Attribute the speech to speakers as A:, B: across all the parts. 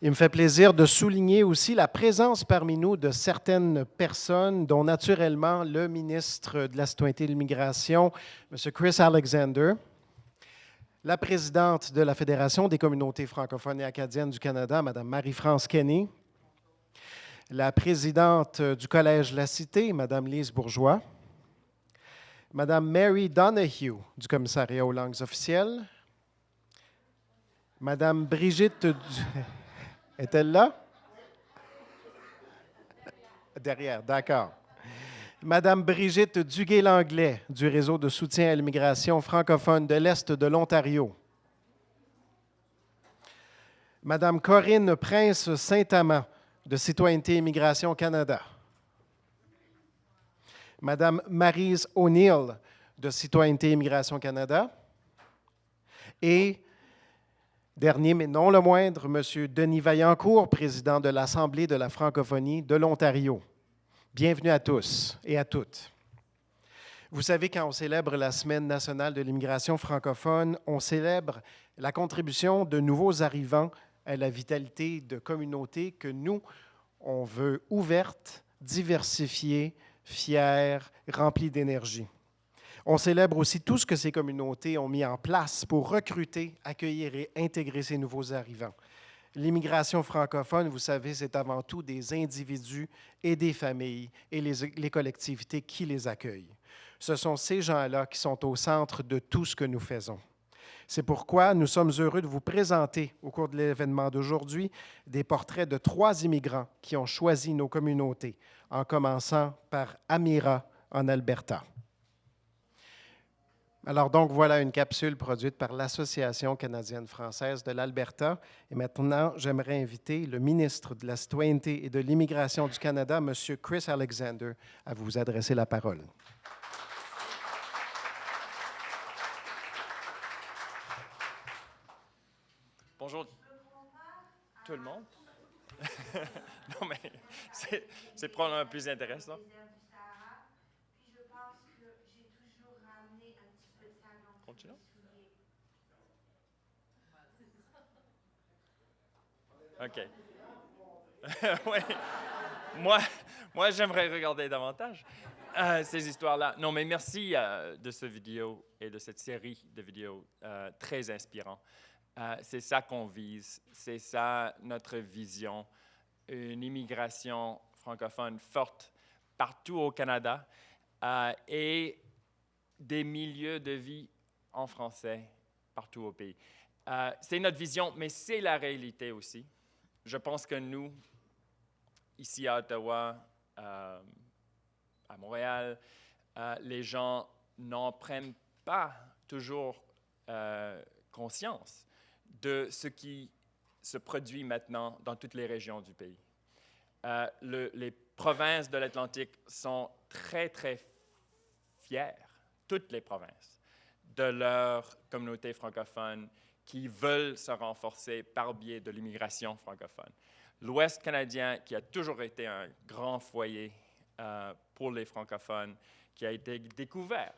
A: Il me fait plaisir de souligner aussi la présence parmi nous de certaines personnes, dont naturellement le ministre de la Citoyenneté et de l'Immigration, M. Chris Alexander, la présidente de la Fédération des communautés francophones et acadiennes du Canada, Mme Marie-France Kenny, la présidente du Collège La Cité, Mme Lise Bourgeois, Mme Mary Donahue du Commissariat aux langues officielles, Mme Brigitte... Est-elle là? Derrière, d'accord. Madame Brigitte Duguay-Langlais, du Réseau de soutien à l'immigration francophone de l'Est de l'Ontario. Madame Corinne Prince-Saint-Amand, de Citoyenneté et Immigration Canada. Madame Maryse O'Neill, de Citoyenneté et Immigration Canada. Et, dernier mais non le moindre, M. Denis Vaillancourt, président de l'Assemblée de la francophonie de l'Ontario. Bienvenue à tous et à toutes. Vous savez, quand on célèbre la Semaine nationale de l'immigration francophone, on célèbre la contribution de nouveaux arrivants à la vitalité de communautés que nous, on veut ouvertes, diversifiées, fières, remplies d'énergie. On célèbre aussi tout ce que ces communautés ont mis en place pour recruter, accueillir et intégrer ces nouveaux arrivants. L'immigration francophone, vous savez, c'est avant tout des individus et des familles et les collectivités qui les accueillent. Ce sont ces gens-là qui sont au centre de tout ce que nous faisons. C'est pourquoi nous sommes heureux de vous présenter, au cours de l'événement d'aujourd'hui, des portraits de 3 immigrants qui ont choisi nos communautés, en commençant par Amira, en Alberta. Alors donc, voilà une capsule produite par l'Association canadienne-française de l'Alberta. Et maintenant, j'aimerais inviter le ministre de la Citoyenneté et de l'Immigration du Canada, M. Chris Alexander, à vous adresser la parole.
B: Bonjour tout le monde. Non, mais c'est probablement le plus intéressant. Continuons. OK. Oui. Moi, j'aimerais regarder davantage ces histoires-là. Non, mais merci de cette vidéo et de cette série de vidéos très inspirants. C'est ça qu'on vise, c'est ça notre vision, une immigration francophone forte partout au Canada et des milieux de vie en français partout au pays. C'est notre vision, mais c'est la réalité aussi. Je pense que nous, ici à Ottawa, à Montréal, les gens n'en prennent pas toujours conscience de ce qui se produit maintenant dans toutes les régions du pays. Les provinces de l'Atlantique sont très, très fières, toutes les provinces, de leur communauté francophone qui veulent se renforcer par biais de l'immigration francophone. L'Ouest canadien, qui a toujours été un grand foyer pour les francophones, qui a été découvert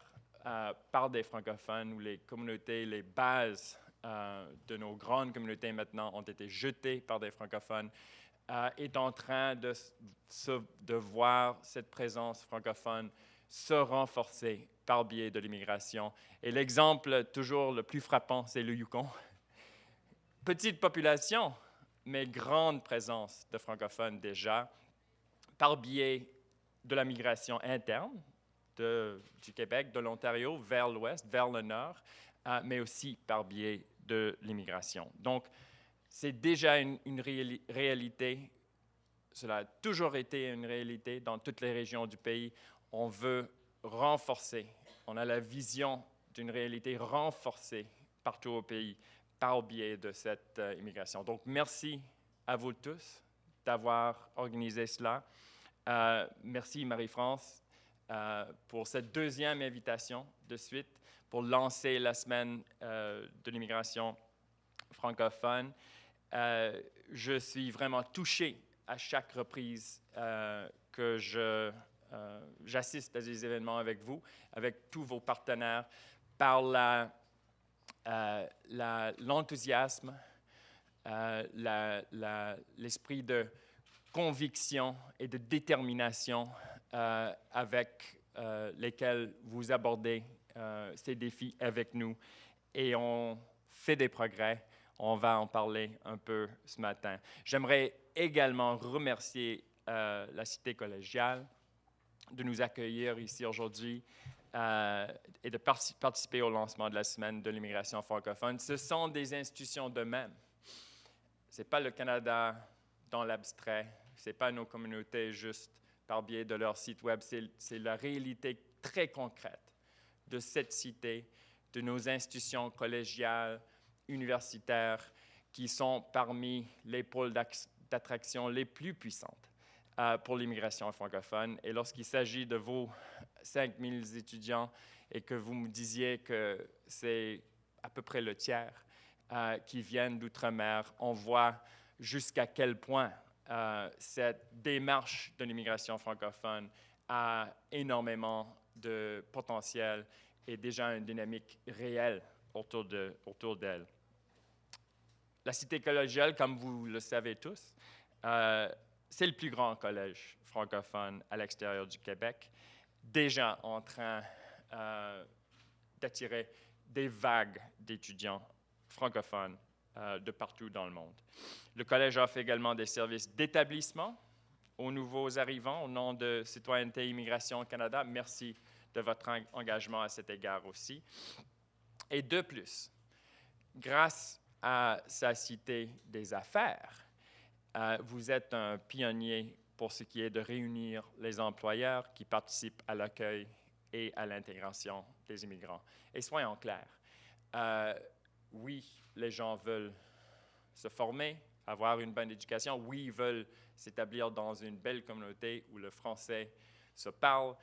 B: par des francophones, où les communautés, les bases de nos grandes communautés maintenant ont été jetées par des francophones, est en train de voir cette présence francophone se renforcer par biais de l'immigration. Et l'exemple toujours le plus frappant, c'est le Yukon. Petite population, mais grande présence de francophones déjà, par biais de la migration interne du Québec, de l'Ontario, vers l'ouest, vers le nord, mais aussi par biais de l'immigration. Donc, c'est déjà une réalité. Cela a toujours été une réalité dans toutes les régions du pays. On veut renforcer. On a la vision d'une réalité renforcée partout au pays par biais de cette immigration. Donc, merci à vous tous d'avoir organisé cela. Merci Marie-France pour cette deuxième invitation de suite pour lancer la semaine de l'immigration francophone. Je suis vraiment touché à chaque reprise que j'assiste à des événements avec vous, avec tous vos partenaires, par l'enthousiasme, l'esprit de conviction et de détermination avec lesquels vous abordez ces défis avec nous. Et on fait des progrès. On va en parler un peu ce matin. J'aimerais également remercier la Cité collégiale de nous accueillir ici aujourd'hui et de participer au lancement de la Semaine de l'immigration francophone. Ce sont des institutions d'eux-mêmes. Ce n'est pas le Canada dans l'abstrait, ce n'est pas nos communautés juste par biais de leur site web, c'est la réalité très concrète de cette cité, de nos institutions collégiales, universitaires, qui sont parmi les pôles d'attraction les plus puissantes pour l'immigration francophone. Et lorsqu'il s'agit de vos 5000 étudiants et que vous me disiez que c'est à peu près le tiers qui viennent d'outre-mer, on voit jusqu'à quel point cette démarche de l'immigration francophone a énormément de potentiel et déjà une dynamique réelle autour d'elle. La Cité collégiale, comme vous le savez tous, c'est le plus grand collège francophone à l'extérieur du Québec, déjà en train d'attirer des vagues d'étudiants francophones de partout dans le monde. Le collège offre également des services d'établissement aux nouveaux arrivants au nom de Citoyenneté Immigration Canada. Merci de votre engagement à cet égard aussi. Et de plus, grâce à sa Cité des affaires, vous êtes un pionnier pour ce qui est de réunir les employeurs qui participent à l'accueil et à l'intégration des immigrants. Et soyons clairs, oui, les gens veulent se former, avoir une bonne éducation. Oui, ils veulent s'établir dans une belle communauté où le français se parle,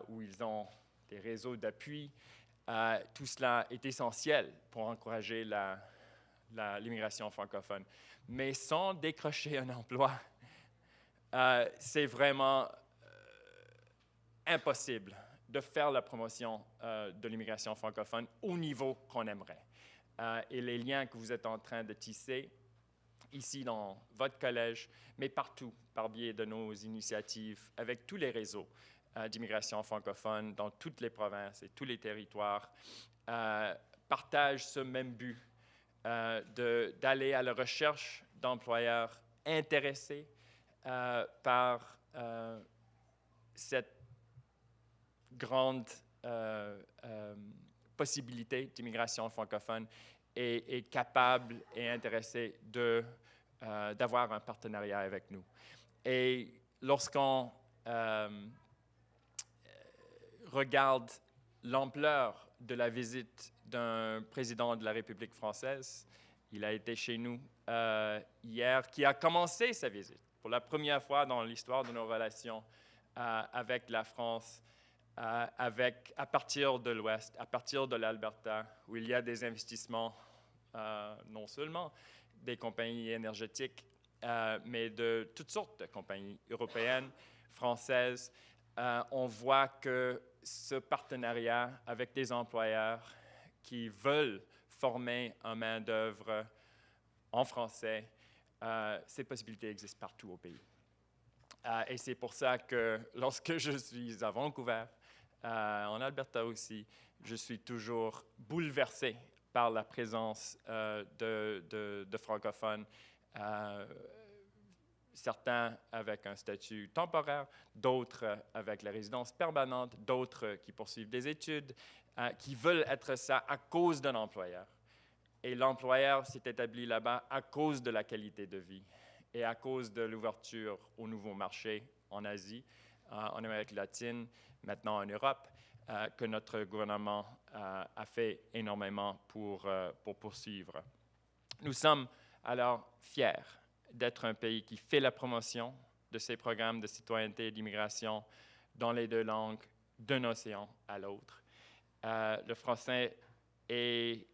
B: où ils ont des réseaux d'appui. Tout cela est essentiel pour encourager l'immigration francophone. Mais sans décrocher un emploi, c'est vraiment impossible de faire la promotion de l'immigration francophone au niveau qu'on aimerait. Et les liens que vous êtes en train de tisser ici dans votre collège, mais partout par biais de nos initiatives avec tous les réseaux d'immigration francophone dans toutes les provinces et tous les territoires, partagent ce même but d'aller à la recherche d'employeurs intéressés par cette grande possibilité d'immigration francophone et capable et intéressé d'avoir un partenariat avec nous. Et lorsqu'on regarde l'ampleur de la visite d'un président de la République française, il a été chez nous hier, qui a commencé sa visite pour la première fois dans l'histoire de nos relations avec la France, à partir de l'Ouest, à partir de l'Alberta, où il y a des investissements, non seulement des compagnies énergétiques, mais de toutes sortes de compagnies européennes, françaises. On voit que ce partenariat avec des employeurs qui veulent former un main-d'œuvre en français, ces possibilités existent partout au pays. Et c'est pour ça que lorsque je suis à Vancouver, en Alberta aussi, je suis toujours bouleversé par la présence de francophones, certains avec un statut temporaire, d'autres avec la résidence permanente, d'autres qui poursuivent des études, qui veulent être ça à cause d'un employeur. Et l'employeur s'est établi là-bas à cause de la qualité de vie et à cause de l'ouverture aux nouveaux marchés en Asie, en Amérique latine, maintenant en Europe, que notre gouvernement a fait énormément pour poursuivre. Nous sommes alors fiers d'être un pays qui fait la promotion de ces programmes de citoyenneté et d'immigration dans les deux langues, d'un océan à l'autre. Le français est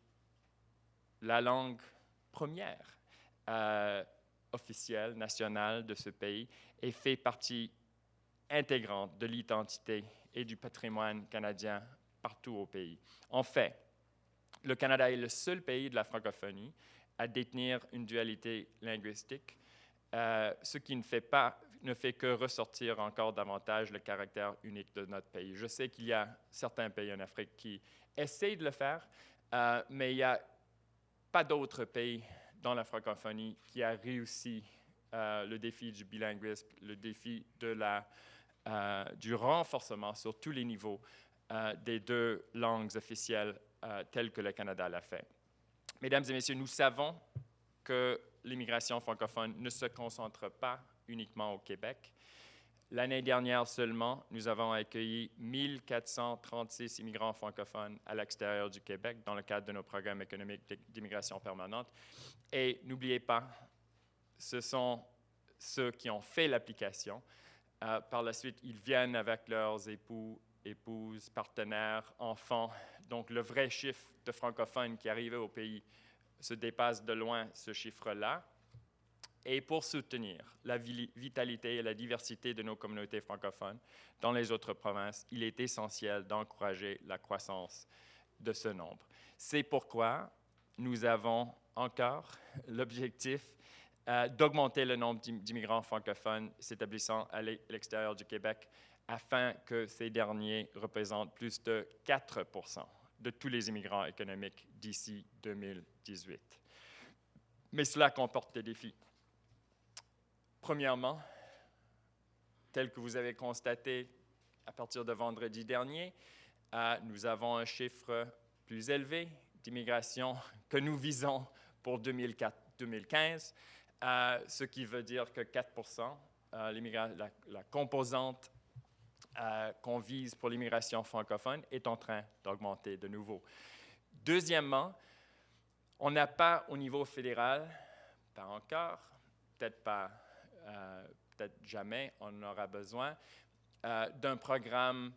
B: la langue première officielle, nationale de ce pays et fait partie intégrante de l'identité et du patrimoine canadien partout au pays. En fait, le Canada est le seul pays de la francophonie à détenir une dualité linguistique, ce qui ne fait que ressortir encore davantage le caractère unique de notre pays. Je sais qu'il y a certains pays en Afrique qui essayent de le faire, mais il n'y a pas d'autres pays dans la francophonie qui a réussi le défi du bilinguisme, le défi du renforcement sur tous les niveaux des deux langues officielles telles que le Canada l'a fait. Mesdames et messieurs, nous savons que l'immigration francophone ne se concentre pas uniquement au Québec. L'année dernière seulement, nous avons accueilli 1436 immigrants francophones à l'extérieur du Québec dans le cadre de nos programmes économiques d'immigration permanente. Et n'oubliez pas, ce sont ceux qui ont fait l'application. Par la suite, ils viennent avec leurs époux, épouses, partenaires, enfants. Donc, le vrai chiffre de francophones qui arrivaient au pays se dépasse de loin ce chiffre-là. Et pour soutenir la vitalité et la diversité de nos communautés francophones dans les autres provinces, il est essentiel d'encourager la croissance de ce nombre. C'est pourquoi nous avons encore l'objectif d'augmenter le nombre d'immigrants francophones s'établissant à l'extérieur du Québec afin que ces derniers représentent plus de 4 % de tous les immigrants économiques d'ici 2018. Mais cela comporte des défis. Premièrement, tel que vous avez constaté à partir de vendredi dernier, nous avons un chiffre plus élevé d'immigration que nous visons pour 2015, ce qui veut dire que 4 % la composante qu'on vise pour l'immigration francophone est en train d'augmenter de nouveau. Deuxièmement, on n'a pas au niveau fédéral, pas encore, peut-être jamais, on aura besoin d'un programme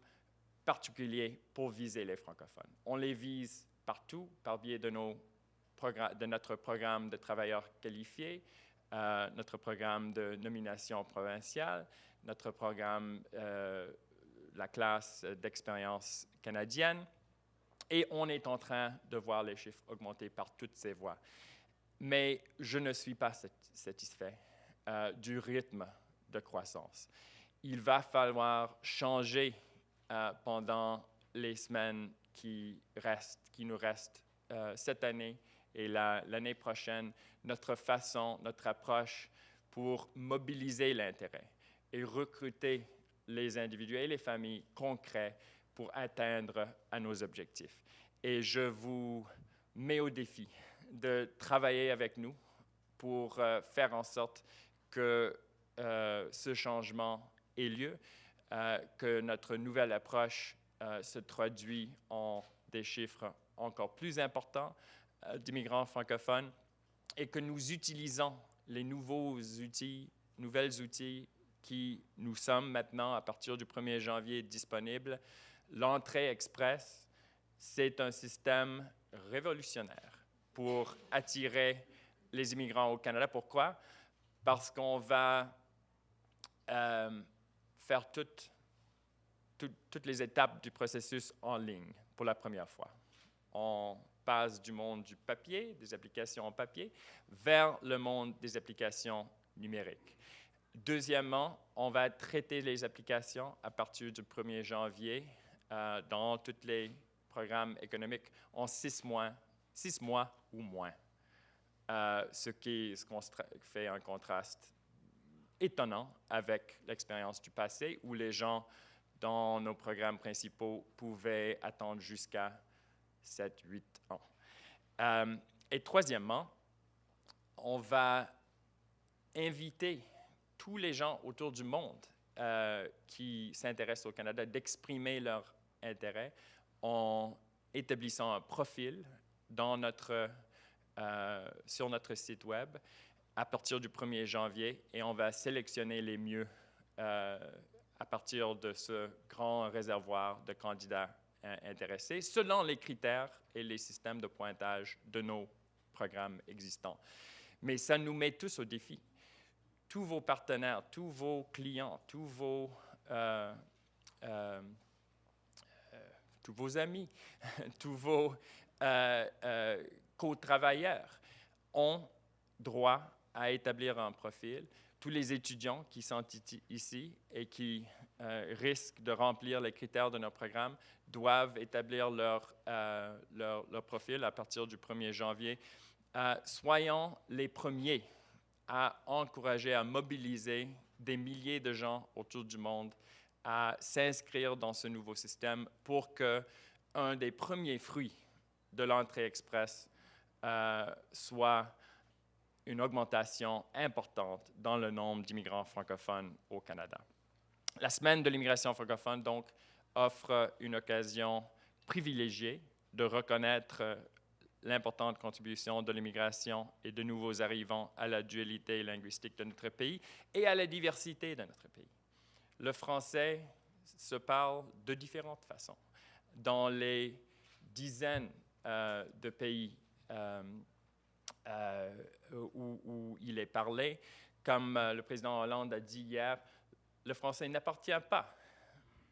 B: particulier pour viser les francophones. On les vise partout par biais de notre programme de travailleurs qualifiés, notre programme de nomination provinciale, notre programme, la classe d'expérience canadienne, et on est en train de voir les chiffres augmenter par toutes ces voies. Mais je ne suis pas satisfait du rythme de croissance. Il va falloir changer pendant les semaines qui nous restent cette année et l'année prochaine, notre façon, notre approche pour mobiliser l'intérêt et recruter les individus et les familles concrets pour atteindre à nos objectifs. Et je vous mets au défi de travailler avec nous pour faire en sorte que ce changement ait lieu, que notre nouvelle approche se traduit en des chiffres encore plus importants d'immigrants francophones et que nous utilisons les nouvelles outils qui nous sommes maintenant, à partir du 1er janvier, disponibles. L'entrée express, c'est un système révolutionnaire pour attirer les immigrants au Canada. Pourquoi? Parce qu'on va faire toutes les étapes du processus en ligne pour la première fois. On passe du monde du papier, des applications en papier, vers le monde des applications numériques. Deuxièmement, on va traiter les applications à partir du 1er janvier dans tous les programmes économiques en 6 mois ou moins, ce qui fait un contraste étonnant avec l'expérience du passé où les gens dans nos programmes principaux pouvaient attendre jusqu'à 7-8 ans. Et troisièmement, on va inviter tous les gens autour du monde qui s'intéressent au Canada d'exprimer leur intérêt en établissant un profil sur notre site Web à partir du 1er janvier et on va sélectionner les mieux à partir de ce grand réservoir de candidats intéressés selon les critères et les systèmes de pointage de nos programmes existants. Mais ça nous met tous au défi. Tous vos partenaires, tous vos clients, tous vos amis, tous vos co-travailleurs ont droit à établir un profil. Tous les étudiants qui sont ici et qui risquent de remplir les critères de nos programmes doivent établir leur profil à partir du 1er janvier. Soyons les premiers à encourager, à mobiliser des milliers de gens autour du monde à s'inscrire dans ce nouveau système pour qu'un des premiers fruits de l'entrée express soit une augmentation importante dans le nombre d'immigrants francophones au Canada. La Semaine de l'immigration francophone, donc, offre une occasion privilégiée de reconnaître l'importante contribution de l'immigration et de nouveaux arrivants à la dualité linguistique de notre pays et à la diversité de notre pays. Le français se parle de différentes façons. Dans les dizaines de pays où il est parlé, comme le président Hollande a dit hier, le français n'appartient pas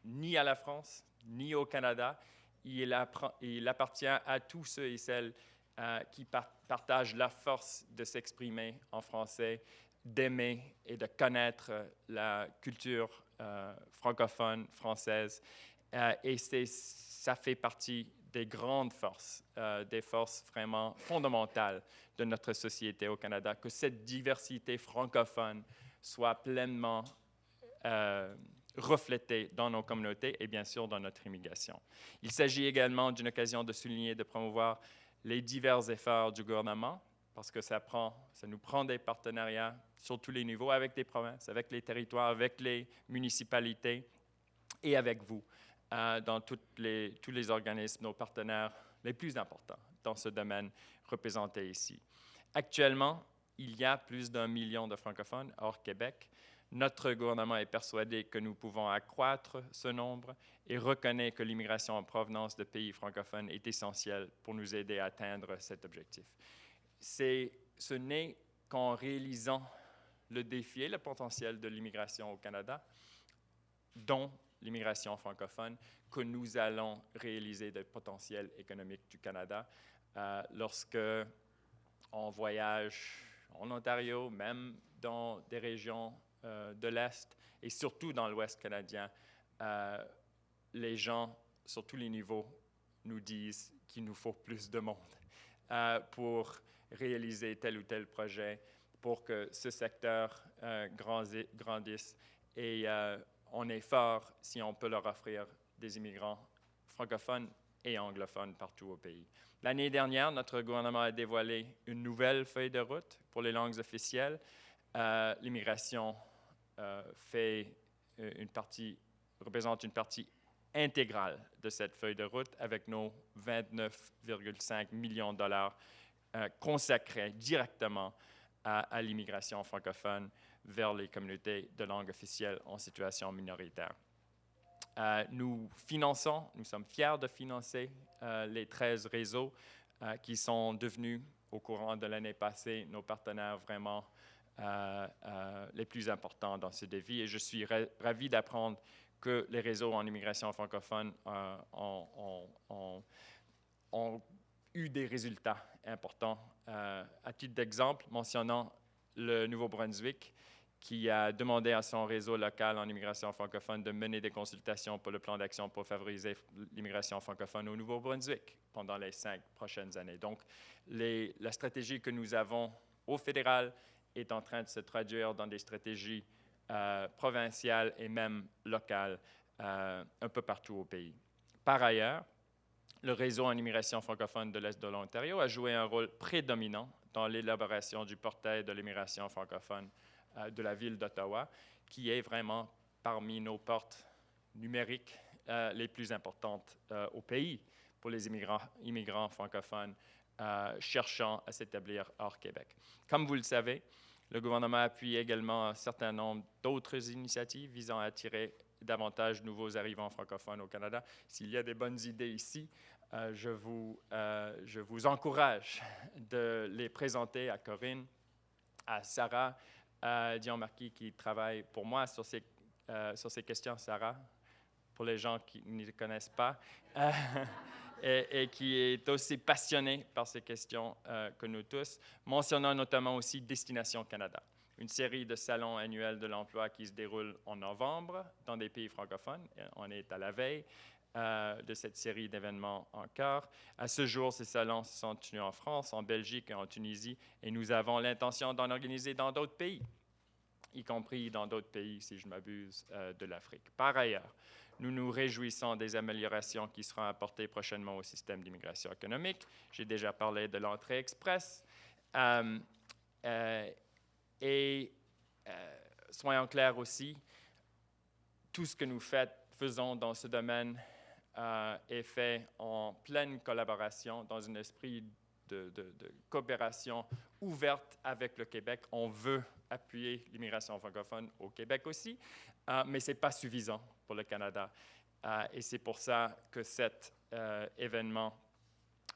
B: ni à la France, ni au Canada. Il appartient à tous ceux et celles qui partagent la force de s'exprimer en français, d'aimer et de connaître la culture francophone française. Et ça fait partie des grandes forces, des forces vraiment fondamentales de notre société au Canada, que cette diversité francophone soit pleinement reflétée dans nos communautés et bien sûr dans notre immigration. Il s'agit également d'une occasion de souligner et de promouvoir les divers efforts du gouvernement, parce que ça nous prend des partenariats sur tous les niveaux, avec des provinces, avec les territoires, avec les municipalités et avec vous, dans tous les organismes, nos partenaires les plus importants dans ce domaine représentés ici. Actuellement, il y a plus d'1 million de francophones hors Québec. Notre gouvernement est persuadé que nous pouvons accroître ce nombre et reconnaît que l'immigration en provenance de pays francophones est essentielle pour nous aider à atteindre cet objectif. Ce n'est qu'en réalisant le défi et le potentiel de l'immigration au Canada, dont l'immigration francophone, que nous allons réaliser le potentiel économique du Canada. Lorsque on voyage en Ontario, même dans des régions de l'Est et surtout dans l'Ouest canadien, les gens sur tous les niveaux nous disent qu'il nous faut plus de monde pour réaliser tel ou tel projet, pour que ce secteur grandisse. Et on est fort si on peut leur offrir des immigrants francophones et anglophones partout au pays. L'année dernière, notre gouvernement a dévoilé une nouvelle feuille de route pour les langues officielles. L'immigration représente une partie intégrale de cette feuille de route avec nos 29,5 millions de dollars consacrés directement à l'immigration francophone vers les communautés de langue officielle en situation minoritaire. Nous sommes fiers de financer les 13 réseaux qui sont devenus, au courant de l'année passée, nos partenaires vraiment les plus importants dans ce défi. Et je suis ravi d'apprendre que les réseaux en immigration francophone ont eu des résultats importants. À titre d'exemple, mentionnant le Nouveau-Brunswick, qui a demandé à son réseau local en immigration francophone de mener des consultations pour le plan d'action pour favoriser l'immigration francophone au Nouveau-Brunswick pendant les 5 prochaines années. Donc, la stratégie que nous avons au fédéral est en train de se traduire dans des stratégies provinciales et même locales un peu partout au pays. Par ailleurs, le réseau en immigration francophone de l'Est de l'Ontario a joué un rôle prédominant dans l'élaboration du portail de l'immigration francophone de la ville d'Ottawa, qui est vraiment parmi nos portes numériques les plus importantes au pays pour les immigrants francophones cherchant à s'établir hors Québec. Comme vous le savez, le gouvernement appuie également un certain nombre d'autres initiatives visant à attirer davantage de nouveaux arrivants francophones au Canada. S'il y a des bonnes idées ici, je vous encourage de les présenter à Corinne, à Sarah, à Dion Marquis qui travaille pour moi sur ces questions, Sarah, pour les gens qui ne les connaissent pas. et qui est aussi passionné par ces questions que nous tous, mentionnant notamment aussi Destination Canada, une série de salons annuels de l'emploi qui se déroule en novembre dans des pays francophones. On est à la veille de cette série d'événements encore. À ce jour, ces salons se sont tenus en France, en Belgique et en Tunisie, et nous avons l'intention d'en organiser dans d'autres pays, y compris dans d'autres pays, si je m'abuse, de l'Afrique. Par ailleurs, nous nous réjouissons des améliorations qui seront apportées prochainement au système d'immigration économique. J'ai déjà parlé de l'entrée express. Et soyons clairs aussi, tout ce que nous faisons dans ce domaine est fait en pleine collaboration, dans un esprit de coopération ouverte avec le Québec. On veut appuyer l'immigration francophone au Québec aussi, mais ce n'est pas suffisant pour le Canada. Et c'est pour ça que cet événement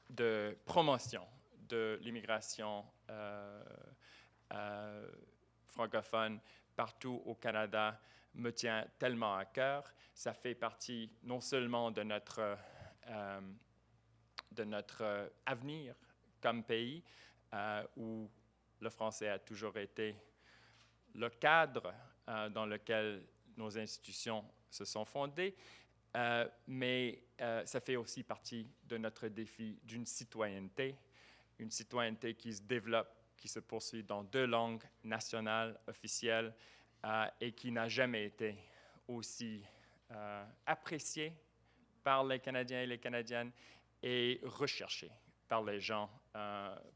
B: de promotion de l'immigration francophone partout au Canada me tient tellement à cœur. Ça fait partie non seulement de notre avenir comme pays, où le français a toujours été le cadre dans lequel nos institutions se sont fondées, mais ça fait aussi partie de notre défi d'une citoyenneté, une citoyenneté qui se développe, qui se poursuit dans 2 langues nationales officielles et qui n'a jamais été aussi appréciée par les Canadiens et les Canadiennes et recherchée par les gens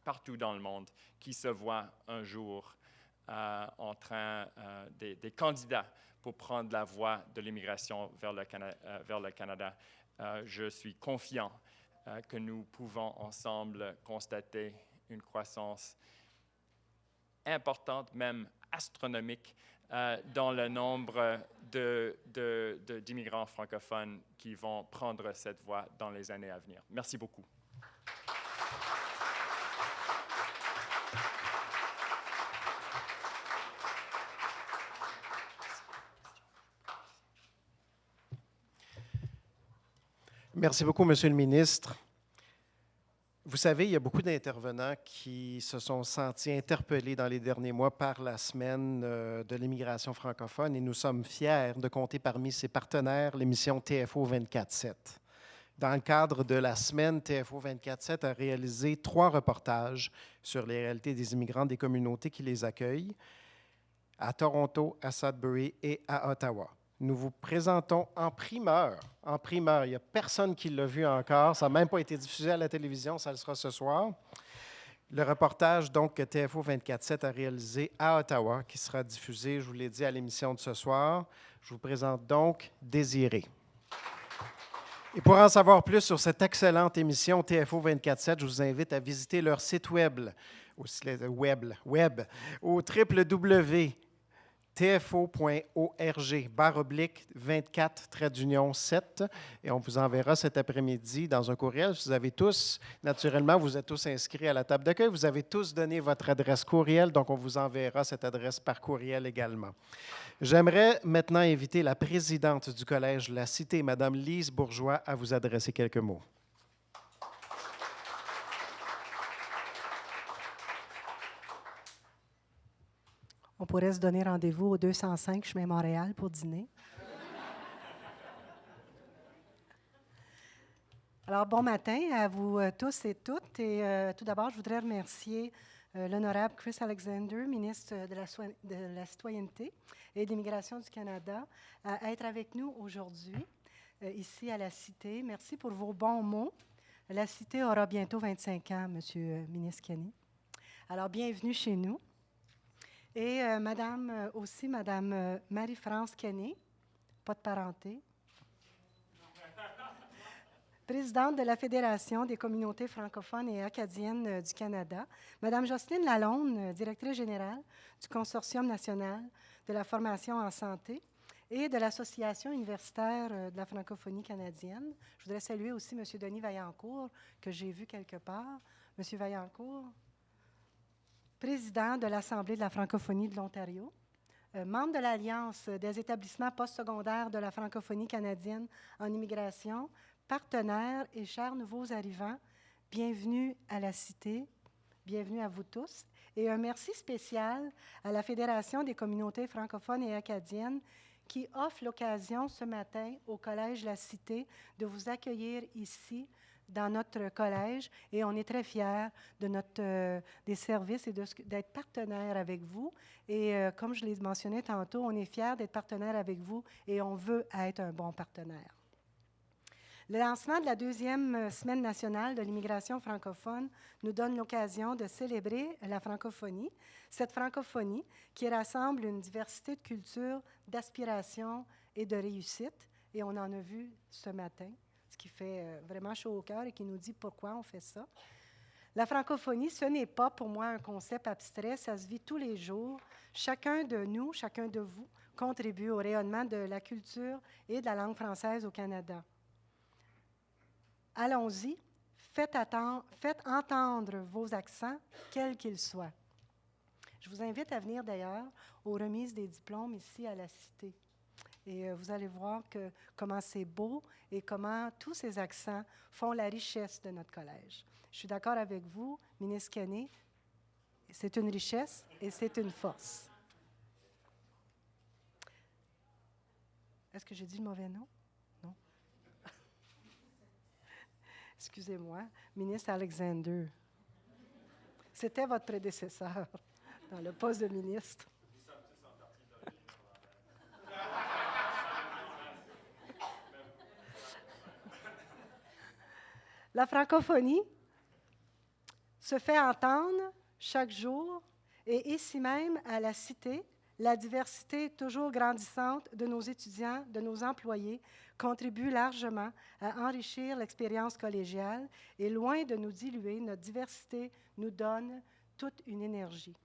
B: partout dans le monde qui se voient un jour en train des candidats pour prendre la voie de l'immigration vers le Canada. Je suis confiant que nous pouvons ensemble constater une croissance importante, même astronomique, dans le nombre d'immigrants francophones qui vont prendre cette voie dans les années à venir. Merci beaucoup.
A: Merci beaucoup, Monsieur le ministre. Vous savez, il y a beaucoup d'intervenants qui se sont sentis interpellés dans les derniers mois par la semaine de l'immigration francophone et nous sommes fiers de compter parmi ses partenaires l'émission TFO 24/7. Dans le cadre de la semaine, TFO 24/7 a réalisé 3 reportages sur les réalités des immigrants des communautés qui les accueillent à Toronto, à Sudbury et à Ottawa. Nous vous présentons en primeur, il n'y a personne qui l'a vu encore, ça n'a même pas été diffusé à la télévision, ça le sera ce soir. Le reportage donc, que TFO 24/7 a réalisé à Ottawa, qui sera diffusé, je vous l'ai dit, à l'émission de ce soir. Je vous présente donc Désiré. Et pour en savoir plus sur cette excellente émission TFO 24/7, je vous invite à visiter leur site web au www.tfo.org/24-7 et on vous enverra cet après-midi dans un courriel. Vous avez tous, naturellement, vous êtes tous inscrits à la table d'accueil. Vous avez tous donné votre adresse courriel, donc on vous enverra cette adresse par courriel également. J'aimerais maintenant inviter la présidente du Collège La Cité, Mme Lise Bourgeois, à vous adresser quelques mots.
C: On pourrait se donner rendez-vous au 205 chemin Montréal pour dîner. Alors, bon matin à vous tous et toutes. Et tout d'abord, je voudrais remercier l'honorable Chris Alexander, ministre de la Citoyenneté et de l'Immigration du Canada, à être avec nous aujourd'hui, ici à la Cité. Merci pour vos bons mots. La Cité aura bientôt 25 ans, Monsieur ministre Kenney. Alors, bienvenue chez nous. Et Madame Marie-France Kenney, pas de parenté, présidente de la Fédération des communautés francophones et acadiennes du Canada, Madame Jocelyne Lalonde, directrice générale du Consortium national de la formation en santé et de l'Association universitaire de la francophonie canadienne. Je voudrais saluer aussi M. Denis Vaillancourt, que j'ai vu quelque part. M. Vaillancourt, président de l'Assemblée de la francophonie de l'Ontario, membre de l'Alliance des établissements postsecondaires de la francophonie canadienne en immigration, partenaires et chers nouveaux arrivants, bienvenue à la Cité, bienvenue à vous tous. Et un merci spécial à la Fédération des communautés francophones et acadiennes qui offre l'occasion ce matin au Collège La Cité de vous accueillir ici dans notre collège. Et on est très fiers de des services et d'être partenaires avec vous. Et comme je l'ai mentionné tantôt, on est fiers d'être partenaires avec vous et on veut être un bon partenaire. Le lancement de la 2e Semaine nationale de l'immigration francophone nous donne l'occasion de célébrer la francophonie, cette francophonie qui rassemble une diversité de cultures, d'aspirations et de réussite. Et on en a vu ce matin, ce qui fait vraiment chaud au cœur et qui nous dit pourquoi on fait ça. La francophonie, ce n'est pas pour moi un concept abstrait, ça se vit tous les jours. Chacun de nous, chacun de vous contribue au rayonnement de la culture et de la langue française au Canada. Allons-y, faites entendre vos accents, quels qu'ils soient. Je vous invite à venir d'ailleurs aux remises des diplômes ici à la Cité. Et vous allez voir comment c'est beau et comment tous ces accents font la richesse de notre collège. Je suis d'accord avec vous, ministre Kenney, c'est une richesse et c'est une force. Est-ce que j'ai dit le mauvais nom? Non. Excusez-moi, ministre Alexander. C'était votre prédécesseur dans le poste de ministre. La francophonie se fait entendre chaque jour et ici même à la Cité, la diversité toujours grandissante de nos étudiants, de nos employés, contribue largement à enrichir l'expérience collégiale et loin de nous diluer, notre diversité nous donne toute une énergie.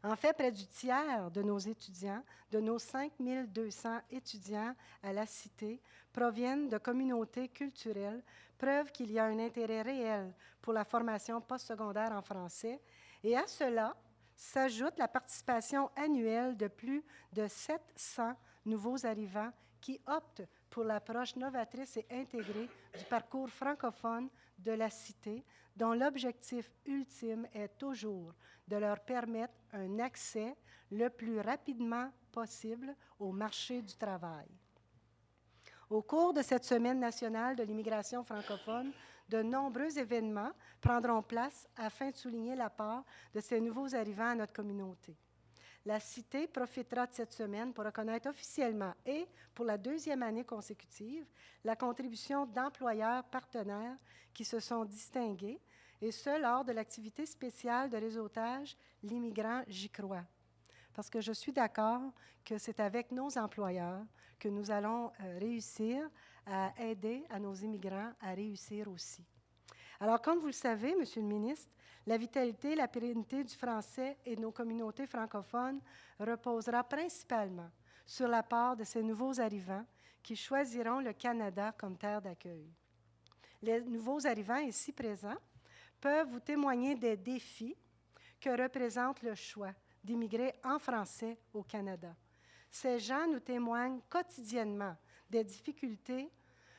C: En fait, près du tiers de nos étudiants, de nos 5200 étudiants à la Cité, proviennent de communautés culturelles, preuve qu'il y a un intérêt réel pour la formation postsecondaire en français. Et à cela s'ajoute la participation annuelle de plus de 700 nouveaux arrivants qui optent pour l'approche novatrice et intégrée du parcours francophone de la Cité, dont l'objectif ultime est toujours de leur permettre un accès le plus rapidement possible au marché du travail. Au cours de cette Semaine nationale de l'immigration francophone, de nombreux événements prendront place afin de souligner l'apport de ces nouveaux arrivants à notre communauté. La Cité profitera de cette semaine pour reconnaître officiellement et pour la 2e année consécutive la contribution d'employeurs partenaires qui se sont distingués, et ce, lors de l'activité spéciale de réseautage « L'immigrant, j'y crois ». Parce que je suis d'accord que c'est avec nos employeurs que nous allons réussir à aider à nos immigrants à réussir aussi. Alors, comme vous le savez, Monsieur le ministre, la vitalité et la pérennité du français et de nos communautés francophones reposera principalement sur la part de ces nouveaux arrivants qui choisiront le Canada comme terre d'accueil. Les nouveaux arrivants ici présents peuvent vous témoigner des défis que représente le choix d'immigrer en français au Canada. Ces gens nous témoignent quotidiennement des difficultés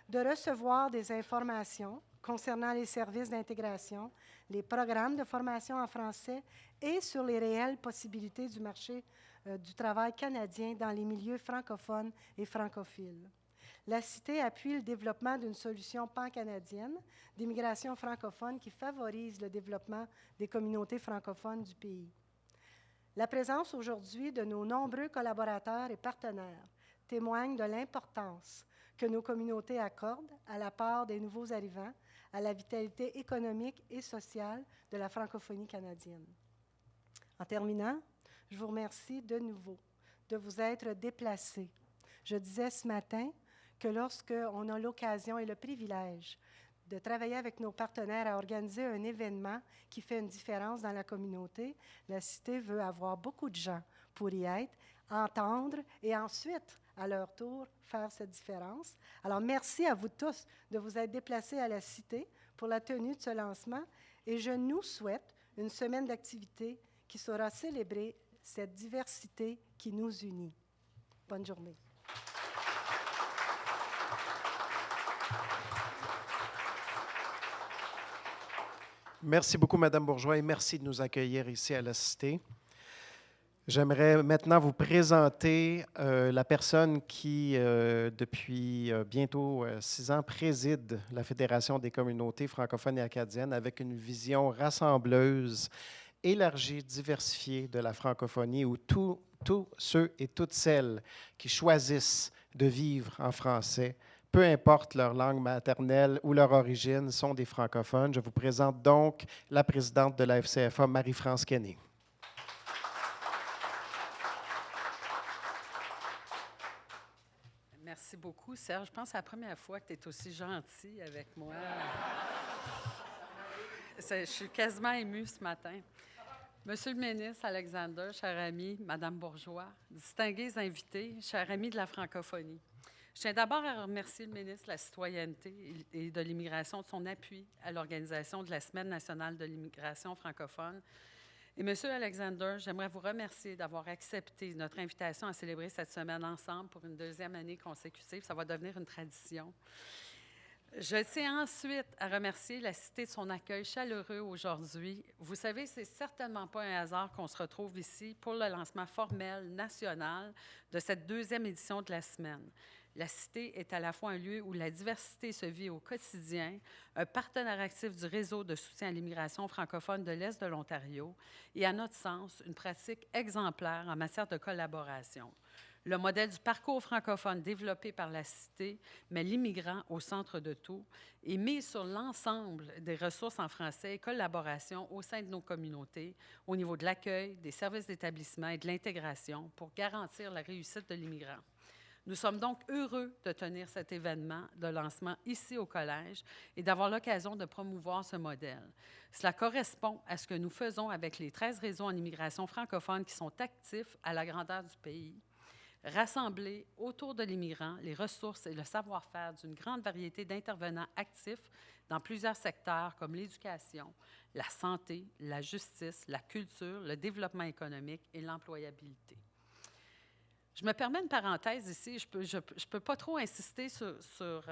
C: de recevoir des informations concernant les services d'intégration, les programmes de formation en français et sur les réelles possibilités du marché du travail canadien dans les milieux francophones et francophiles. La Cité appuie le développement d'une solution pan-canadienne d'immigration francophone qui favorise le développement des communautés francophones du pays. La présence aujourd'hui de nos nombreux collaborateurs et partenaires témoigne de l'importance que nos communautés accordent à la part des nouveaux arrivants, à la vitalité économique et sociale de la francophonie canadienne. En terminant, je vous remercie de nouveau de vous être déplacés. Je disais ce matin que lorsqu'on a l'occasion et le privilège de travailler avec nos partenaires à organiser un événement qui fait une différence dans la communauté, la Cité veut avoir beaucoup de gens pour y être, entendre et ensuite, à leur tour, faire cette différence. Alors, merci à vous tous de vous être déplacés à la Cité pour la tenue de ce lancement et je nous souhaite une semaine d'activité qui saura célébrer cette diversité qui nous unit. Bonne journée.
A: Merci beaucoup, Madame Bourgeois, et merci de nous accueillir ici à la Cité. J'aimerais maintenant vous présenter la personne qui, depuis bientôt 6 ans, préside la Fédération des communautés francophones et acadiennes avec une vision rassembleuse, élargie, diversifiée de la francophonie, où tous ceux et toutes celles qui choisissent de vivre en français, peu importe leur langue maternelle ou leur origine, sont des francophones. Je vous présente donc la présidente de la FCFA, Marie-France Kenney.
D: Merci beaucoup, Serge. Je pense que c'est la première fois que tu es aussi gentil avec moi. Je suis quasiment émue ce matin. Monsieur le ministre Alexander, cher ami, Madame Bourgeois, distingués invités, chers amis de la francophonie, je tiens d'abord à remercier le ministre de la Citoyenneté et de l'Immigration de son appui à l'organisation de la Semaine nationale de l'immigration francophone. Et Monsieur Alexander, j'aimerais vous remercier d'avoir accepté notre invitation à célébrer cette semaine ensemble pour une 2e année consécutive. Ça va devenir une tradition. Je tiens ensuite à remercier la Cité de son accueil chaleureux aujourd'hui. Vous savez, c'est certainement pas un hasard qu'on se retrouve ici pour le lancement formel national de cette 2e édition de la semaine. La Cité est à la fois un lieu où la diversité se vit au quotidien, un partenaire actif du réseau de soutien à l'immigration francophone de l'Est de l'Ontario et, à notre sens, une pratique exemplaire en matière de collaboration. Le modèle du parcours francophone développé par la Cité met l'immigrant au centre de tout et mise sur l'ensemble des ressources en français et collaboration au sein de nos communautés, au niveau de l'accueil, des services d'établissement et de l'intégration pour garantir la réussite de l'immigrant. Nous sommes donc heureux de tenir cet événement de lancement ici au Collège et d'avoir l'occasion de promouvoir ce modèle. Cela correspond à ce que nous faisons avec les 13 réseaux en immigration francophone qui sont actifs à la grandeur du pays, rassembler autour de l'immigrant les ressources et le savoir-faire d'une grande variété d'intervenants actifs dans plusieurs secteurs comme l'éducation, la santé, la justice, la culture, le développement économique et l'employabilité. Je me permets une parenthèse ici. Je peux pas trop insister sur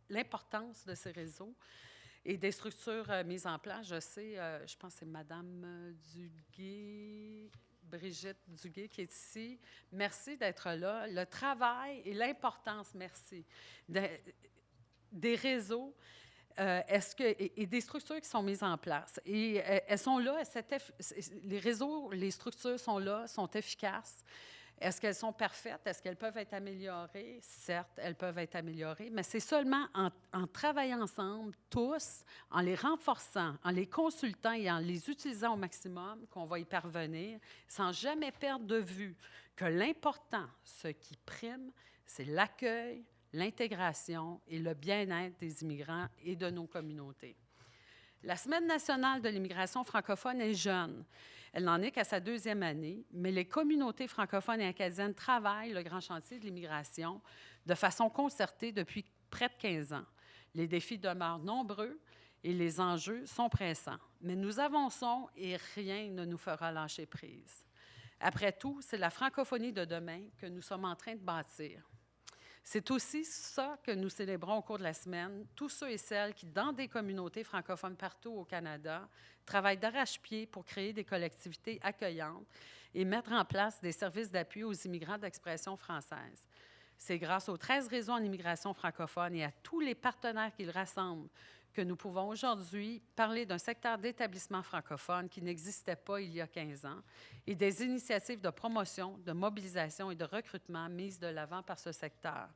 D: l'importance de ces réseaux et des structures mises en place. Je sais, je pense que c'est Mme Duguay, Brigitte Duguay qui est ici. Merci d'être là. Le travail et l'importance, merci, des réseaux et des structures qui sont mises en place. Et elles sont là, les réseaux, les structures sont là, sont efficaces. Est-ce qu'elles sont parfaites? Est-ce qu'elles peuvent être améliorées? Certes, elles peuvent être améliorées, mais c'est seulement en travaillant ensemble, tous, en les renforçant, en les consultant et en les utilisant au maximum qu'on va y parvenir, sans jamais perdre de vue que l'important, ce qui prime, c'est l'accueil, l'intégration et le bien-être des immigrants et de nos communautés. La Semaine nationale de l'immigration francophone est jeune. Elle n'en est qu'à sa 2e année, mais les communautés francophones et acadiennes travaillent le grand chantier de l'immigration de façon concertée depuis près de 15 ans. Les défis demeurent nombreux et les enjeux sont pressants. Mais nous avançons et rien ne nous fera lâcher prise. Après tout, c'est la francophonie de demain que nous sommes en train de bâtir. C'est aussi ça que nous célébrons au cours de la semaine, tous ceux et celles qui, dans des communautés francophones partout au Canada, travaillent d'arrache-pied pour créer des collectivités accueillantes et mettre en place des services d'appui aux immigrants d'expression française. C'est grâce aux 13 réseaux en immigration francophone et à tous les partenaires qu'ils rassemblent que nous pouvons aujourd'hui parler d'un secteur d'établissement francophone qui n'existait pas il y a 15 ans et des initiatives de promotion, de mobilisation et de recrutement mises de l'avant par ce secteur.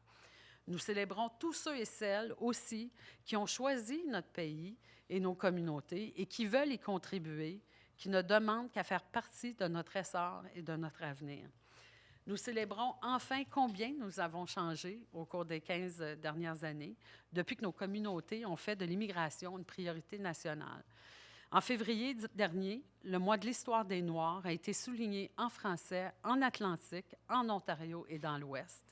D: Nous célébrons tous ceux et celles aussi qui ont choisi notre pays et nos communautés et qui veulent y contribuer, qui ne demandent qu'à faire partie de notre essor et de notre avenir. Nous célébrons enfin combien nous avons changé au cours des 15 dernières années, depuis que nos communautés ont fait de l'immigration une priorité nationale. En février dernier, le mois de l'histoire des Noirs a été souligné en français, en Atlantique, en Ontario et dans l'Ouest.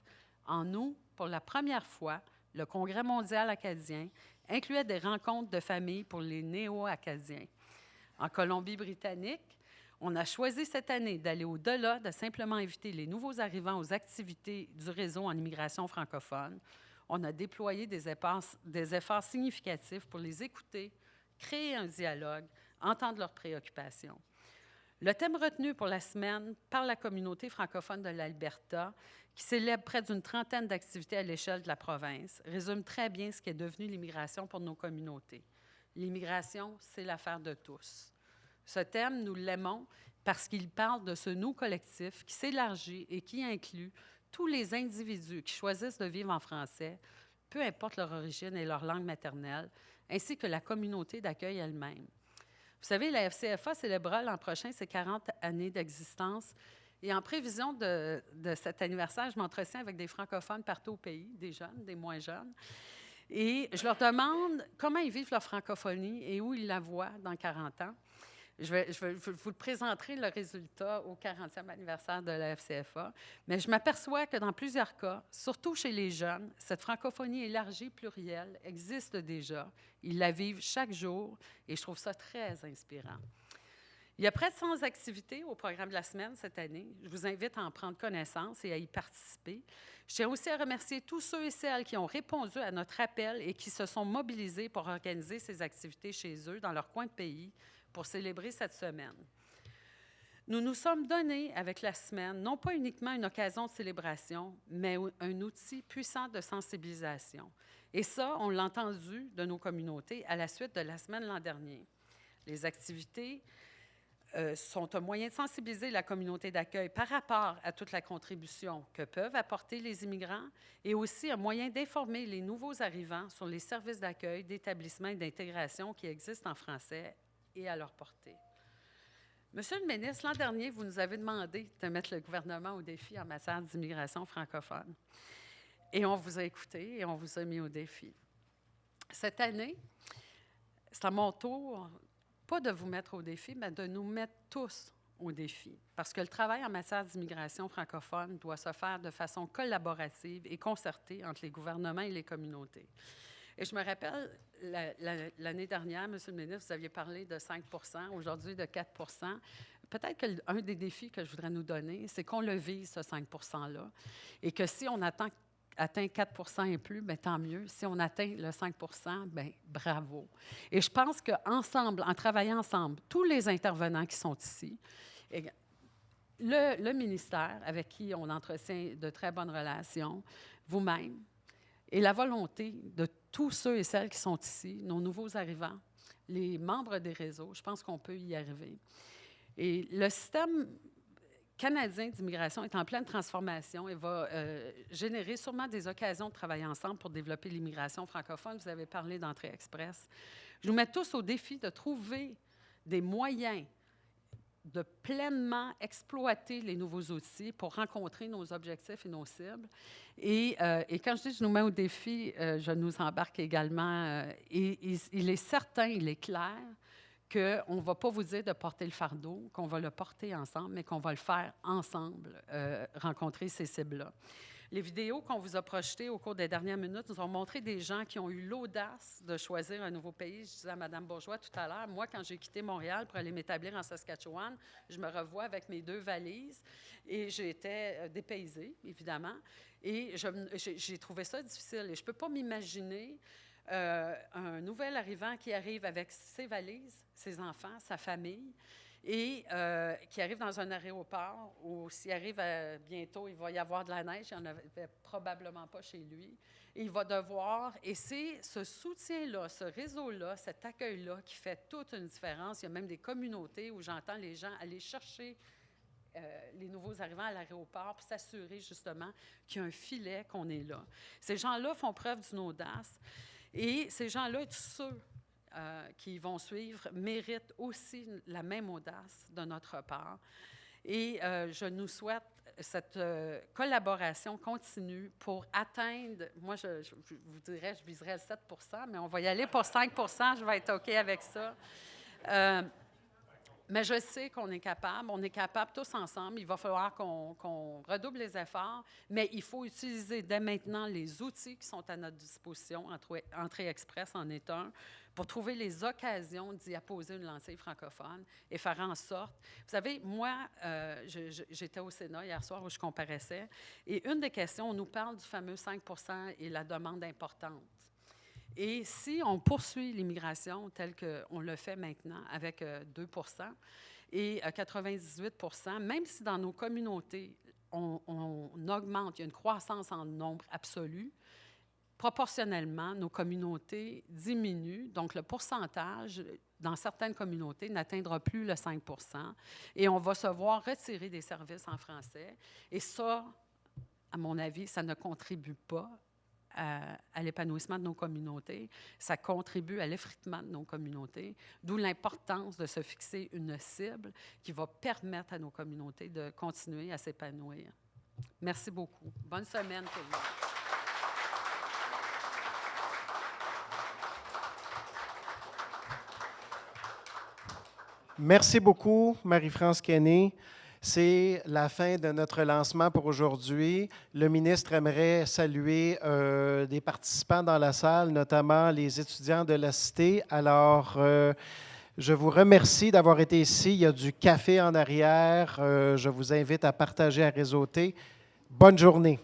D: En août, pour la première fois, le Congrès mondial acadien incluait des rencontres de famille pour les néo-acadiens. En Colombie-Britannique, on a choisi cette année d'aller au-delà de simplement inviter les nouveaux arrivants aux activités du réseau en immigration francophone. On a déployé des efforts significatifs pour les écouter, créer un dialogue, entendre leurs préoccupations. Le thème retenu pour la semaine par la communauté francophone de l'Alberta, qui célèbre près d'une trentaine d'activités à l'échelle de la province, résume très bien ce qu'est devenu l'immigration pour nos communautés. L'immigration, c'est l'affaire de tous. Ce thème, nous l'aimons parce qu'il parle de ce nous collectif qui s'élargit et qui inclut tous les individus qui choisissent de vivre en français, peu importe leur origine et leur langue maternelle, ainsi que la communauté d'accueil elle-même. Vous savez, la FCFA célébrera l'an prochain ses 40 années d'existence. Et en prévision de cet anniversaire, je m'entretiens avec des francophones partout au pays, des jeunes, des moins jeunes. Et je leur demande comment ils vivent leur francophonie et où ils la voient dans 40 ans. Je vous présenterai le résultat au 40e anniversaire de la FCFA, mais je m'aperçois que dans plusieurs cas, surtout chez les jeunes, cette francophonie élargie, plurielle, existe déjà. Ils la vivent chaque jour et je trouve ça très inspirant. Il y a près de 100 activités au programme de la semaine cette année. Je vous invite à en prendre connaissance et à y participer. Je tiens aussi à remercier tous ceux et celles qui ont répondu à notre appel et qui se sont mobilisés pour organiser ces activités chez eux, dans leur coin de pays, pour célébrer cette semaine. Nous nous sommes donnés avec la semaine, non pas uniquement une occasion de célébration, mais un outil puissant de sensibilisation. Et ça, on l'a entendu de nos communautés à la suite de la semaine l'an dernier. Les activités sont un moyen de sensibiliser la communauté d'accueil par rapport à toute la contribution que peuvent apporter les immigrants et aussi un moyen d'informer les nouveaux arrivants sur les services d'accueil, d'établissement et d'intégration qui existent en français et à leur portée. Monsieur le ministre, l'an dernier, vous nous avez demandé de mettre le gouvernement au défi en matière d'immigration francophone. Et on vous a écouté et on vous a mis au défi. Cette année, c'est à mon tour, pas de vous mettre au défi, mais de nous mettre tous au défi. Parce que le travail en matière d'immigration francophone doit se faire de façon collaborative et concertée entre les gouvernements et les communautés. Et je me rappelle, l'année dernière, Monsieur le ministre, vous aviez parlé de 5 %, aujourd'hui de 4 %. Peut-être qu'un des défis que je voudrais nous donner, c'est qu'on le vise, ce 5 %-là, et que si on atteint 4 % et plus, bien, tant mieux. Si on atteint le 5 %, bien, bravo. Et je pense qu'ensemble, en travaillant ensemble, tous les intervenants qui sont ici, le ministère, avec qui on entretient de très bonnes relations, vous-même, et la volonté de tous ceux et celles qui sont ici, nos nouveaux arrivants, les membres des réseaux, je pense qu'on peut y arriver. Et le système canadien d'immigration est en pleine transformation et va générer sûrement des occasions de travailler ensemble pour développer l'immigration francophone. Vous avez parlé d'entrée express. Je nous mets tous au défi de trouver des moyens de pleinement exploiter les nouveaux outils pour rencontrer nos objectifs et nos cibles. Et quand je dis je nous mets au défi, je nous embarque également. Il est certain, il est clair qu'on ne va pas vous dire de porter le fardeau, qu'on va le porter ensemble, mais qu'on va le faire ensemble, rencontrer ces cibles-là. Les vidéos qu'on vous a projetées au cours des dernières minutes nous ont montré des gens qui ont eu l'audace de choisir un nouveau pays. Je disais à Mme Bourgeois tout à l'heure, moi, quand j'ai quitté Montréal pour aller m'établir en Saskatchewan, je me revois avec mes 2 valises et j'étais dépaysée, évidemment. Et j'ai trouvé ça difficile. Et je ne peux pas m'imaginer un nouvel arrivant qui arrive avec ses valises, ses enfants, sa famille, et qui arrive dans un aéroport où s'il arrive bientôt, il va y avoir de la neige, il n'y en avait probablement pas chez lui. Et il va devoir, et c'est ce soutien-là, ce réseau-là, cet accueil-là qui fait toute une différence. Il y a même des communautés où j'entends les gens aller chercher les nouveaux arrivants à l'aéroport pour s'assurer justement qu'il y a un filet, qu'on est là. Ces gens-là font preuve d'une audace. Et ces gens-là, tous ceux qui vont suivre, méritent aussi la même audace de notre part. Et je nous souhaite cette collaboration continue pour atteindre, moi, je vous dirais, je viserais le 7 %, mais on va y aller pour 5 %, je vais être OK avec ça. Mais je sais qu'on est capable tous ensemble. Il va falloir qu'on redouble les efforts, mais il faut utiliser dès maintenant les outils qui sont à notre disposition. Entrée Express en est un, pour trouver les occasions d'y apposer une lancée francophone et faire en sorte... Vous savez, moi, j'étais au Sénat hier soir où je comparaissais, et une des questions, on nous parle du fameux 5 % et la demande importante. Et si on poursuit l'immigration telle qu'on le fait maintenant avec 2 et 98 même si dans nos communautés, on augmente, il y a une croissance en nombre absolu, proportionnellement, nos communautés diminuent. Donc, le pourcentage dans certaines communautés n'atteindra plus le 5 et on va se voir retirer des services en français. Et ça, à mon avis, ça ne contribue pas à l'épanouissement de nos communautés, ça contribue à l'effritement de nos communautés, d'où l'importance de se fixer une cible qui va permettre à nos communautés de continuer à s'épanouir. Merci beaucoup. Bonne semaine, tout le monde.
A: Merci beaucoup, Marie-France Kenney. C'est la fin de notre lancement pour aujourd'hui. Le ministre aimerait saluer des participants dans la salle, notamment les étudiants de la Cité. Alors, je vous remercie d'avoir été ici. Il y a du café en arrière. Je vous invite à partager, à réseauter. Bonne journée.